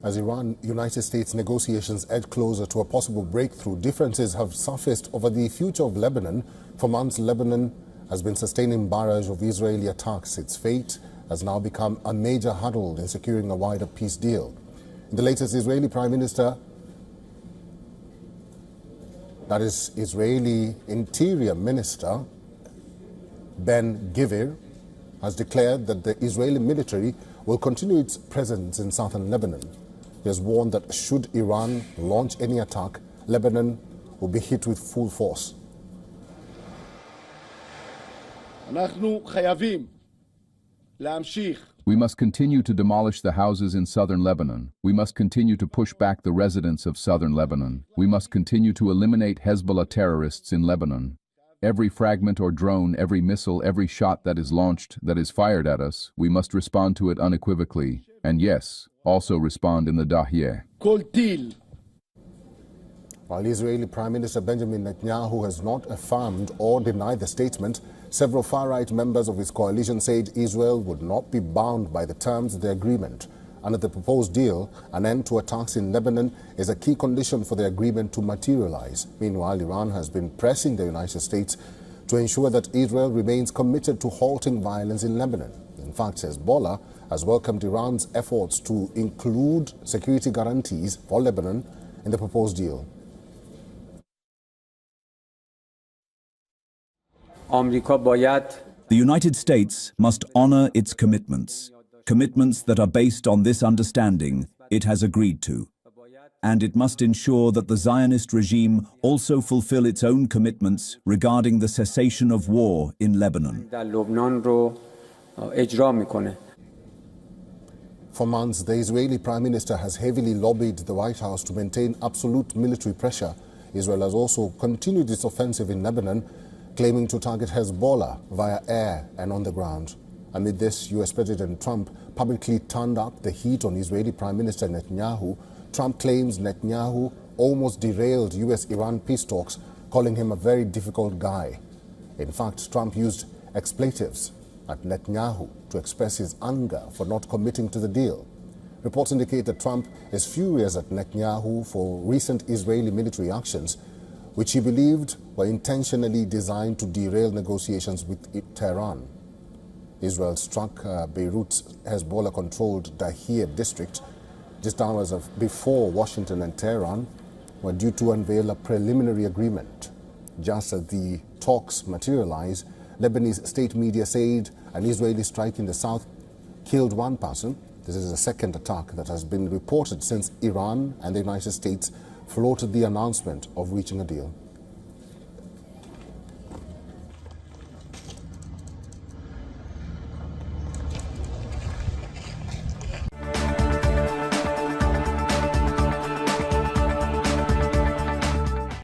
As Iran-United States negotiations edge closer to a possible breakthrough, differences have surfaced over the future of Lebanon. For months, Lebanon has been sustaining barrage of Israeli attacks. Its fate has now become a major hurdle in securing a wider peace deal. In the latest, Israeli Prime Minister, that is Israeli Interior Minister Ben-Gvir, has declared that the Israeli military will continue its presence in southern Lebanon. He has warned that should Iran launch any attack, Lebanon will be hit with full force. We must continue to demolish the houses in southern Lebanon. We must continue to push back the residents of southern Lebanon. We must continue to eliminate Hezbollah terrorists in Lebanon. Every fragment or drone, every missile, every shot that is launched, that is fired at us, we must respond to it unequivocally. And yes, also respond in the Nabatiyeh. While Israeli Prime Minister Benjamin Netanyahu has not affirmed or denied the statement, several far-right members of his coalition said Israel would not be bound by the terms of the agreement. Under the proposed deal, an end to attacks in Lebanon is a key condition for the agreement to materialize. Meanwhile, Iran has been pressing the United States to ensure that Israel remains committed to halting violence in Lebanon. In fact, Hezbollah has welcomed Iran's efforts to include security guarantees for Lebanon in the proposed deal. The United States must honor its commitments that are based on this understanding it has agreed to. And it must ensure that the Zionist regime also fulfill its own commitments regarding the cessation of war in Lebanon. For months, the Israeli Prime Minister has heavily lobbied the White House to maintain absolute military pressure. Israel has also continued its offensive in Lebanon, claiming to target Hezbollah via air and on the ground. Amid this, US President Trump publicly turned up the heat on Israeli Prime Minister Netanyahu. Trump claims Netanyahu almost derailed US-Iran peace talks, calling him a very difficult guy. In fact, Trump used expletives at Netanyahu to express his anger for not committing to the deal. Reports indicate that Trump is furious at Netanyahu for recent Israeli military actions, which he believed were intentionally designed to derail negotiations with Tehran. Israel struck Beirut's Hezbollah-controlled Nabatiyeh district just hours before Washington and Tehran were due to unveil a preliminary agreement. Just as the talks materialized, Lebanese state media said an Israeli strike in the south killed one person. This is the second attack that has been reported since Iran and the United States floated the announcement of reaching a deal.